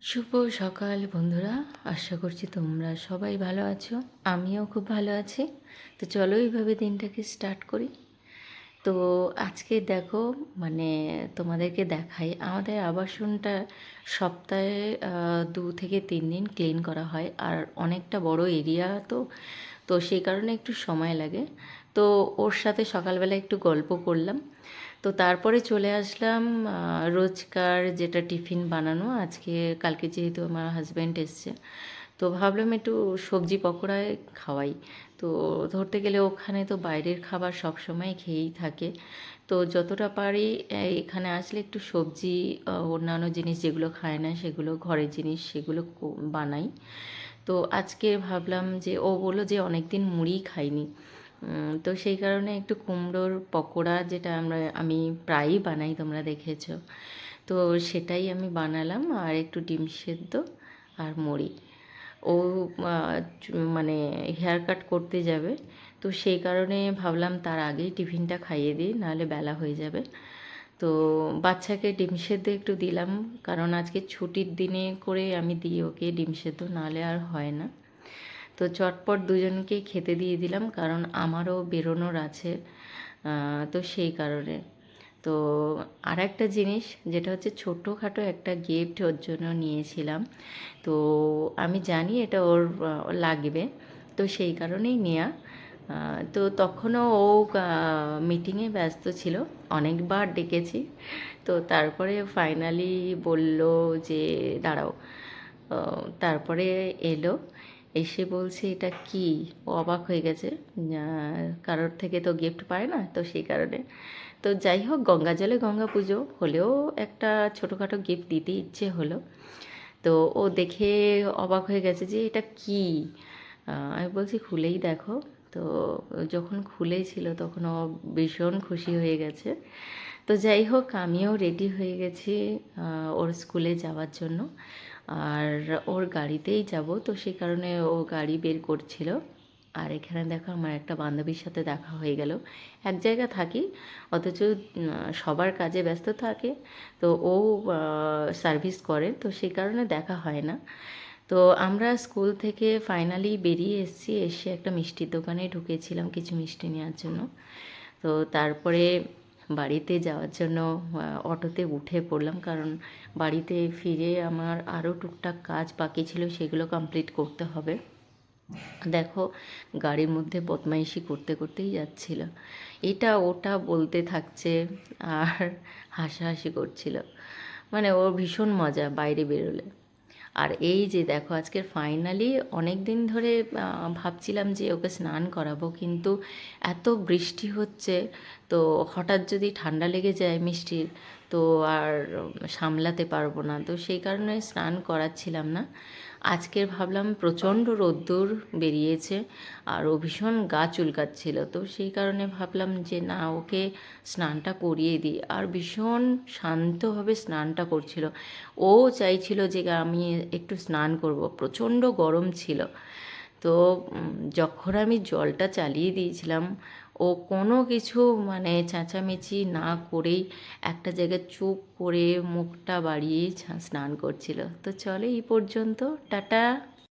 শুভ সকাল বন্ধুরা, আশা করছি তোমরা সবাই ভালো আছো। আমিও খুব ভালো আছি। তো চলো এইভাবে দিনটাকে স্টার্ট করি। তো আজকে দেখো, মানে তোমাদেরকে দেখাই আমাদের আবাসনটা সপ্তাহে 2 থেকে 3 দিন ক্লিন করা হয়। আর অনেকটা বড় এরিয়া, তো তো সেই কারণে একটু সময় লাগে। তো ওর সাথে সকালবেলা একটু গল্প করলাম। তো তারপরে চলে আসলাম রোজকার যেটা টিফিন বানানো। কালকে যেহেতু আমার হাজব্যান্ড এসছে, তো ভাবলাম একটু সবজি পকোড়ায় খাওয়াই। তো ধরতে গেলে ওখানে তো বাইরের খাবার সব সময় খেয়েই থাকে। তো যতটা পারি এখানে আসলে একটু সবজি, অন্যান্য জিনিস যেগুলো খায় না সেগুলো, ঘরের জিনিস সেগুলো বানাই। তো আজকে ভাবলাম যে ও বললো যে অনেক দিন মুড়ি খাইনি। তো সেই কারণে একটু কুমড়োর পকোড়া, যেটা আমি প্রায়ই বানাই, তোমরা দেখেছো। তো সেটাই আমি বানালাম, আর একটু ডিম সেদ্ধ আর মুড়ি। ও মানে হেয়ার কাট করতে যাবে, তো সেই কারণে ভাবলাম তার আগেই টিফিনটা খাইয়ে দিই, নাহলে বেলা হয়ে যাবে। তো বাচ্চাকে ডিম সেদ্ধ একটু দিলাম, কারণ আজকে ছুটির দিনে করে আমি দিই ওকে ডিম সেদ্ধ, নাহলে আর হয় না। তো চটপট দুজনকেই খেতে দিয়ে দিলাম, কারণ আমারও বেরোনোর আছে। তো সেই কারণে। তো আর একটা জিনিস, যেটা হচ্ছে ছোটোখাটো একটা গিফট ওর জন্য নিয়েছিলাম। তো আমি জানি এটা ওর লাগবে, তো সেই কারণেই নেওয়া। তো তখনও ও মিটিংয়ে ব্যস্ত ছিল, অনেকবার ডেকেছি। তো তারপরে ফাইনালি বলল যে দাঁড়াও। তারপরে এলো, এসে বলছে এটা কি। ও অবাক হয়ে গেছে, কারোর থেকে তো গিফট পায় না, তো সেই কারণে। তো যাই হোক, গঙ্গা জলে গঙ্গা পুজো হলেও একটা ছোটোখাটো গিফট দিতে ইচ্ছে হলো। তো ও দেখে অবাক হয়ে গেছে যে এটা কি। আমি বলছি খুলেই দেখো। তো যখন খুলেছিল তখন ও ভীষণ খুশি হয়ে গেছে। তো যাই হোক, আমিও রেডি হয়ে গেছি ওর স্কুলে যাওয়ার জন্য। আর ওর গাড়িতেই যাব, তো সেই কারণে ও গাড়ি বের করছিল। আর এখানে দেখো, আমার একটা বান্ধবীর সাথে দেখা হয়ে গেল। এক জায়গা থাকি, অথচ সবার কাজে ব্যস্ত থাকে। তো ও সার্ভিস করে, তো সেই কারণে দেখা হয় না। তো আমরা স্কুল থেকে ফাইনালি বেরিয়ে এসেছি, এসে একটা মিষ্টির দোকানে ঢুকেছিলাম কিছু মিষ্টি নেওয়ার জন্য। তো তারপরে বাড়িতে যাওয়ার জন্য অটোতে উঠে পড়লাম, কারণ বাড়িতে ফিরে আমার আরও টুকটাক কাজ বাকি ছিল, সেগুলো কমপ্লিট করতে হবে। দেখো, গাড়ির মধ্যে বদমাইশি করতে করতেই যাচ্ছিল, এটা ওটা বলতে থাকছে আর হাসাহাসি করছিল। মানে ওর ভীষণ মজা বাইরে বেরোলে। আর এই যে দেখো, আজকের ফাইনালি অনেক দিন ধরে ভাবছিলাম যে ওকে স্নান করাবো, কিন্তু এত বৃষ্টি হচ্ছে, তো হঠাৎ যদি ঠান্ডা লেগে যায় মিষ্টির, তো আর সামলাতে পারবো না, তো সেই কারণে স্নান করাচ্ছিলাম না। আজকের ভাবলাম প্রচণ্ড রোদ্দুর বেরিয়েছে, আর ও ভীষণ গা চুলকাচ্ছিল, তো সেই কারণে ভাবলাম যে না, ওকে স্নানটা করিয়ে দিই। আর ভীষণ শান্তভাবে স্নানটা করছিল। ও চাইছিল যে আমি একটু স্নান করব, প্রচণ্ড গরম ছিল। তো যখন আমি জলটা চালিয়ে দিয়েছিলাম, ও কোনো কিছু মানে চেঁচামেচি না করেই একটা জায়গায় চুপ করে মুখটা বাড়িয়েই স্নান করছিল। তো চলে এই পর্যন্ত, টাটা।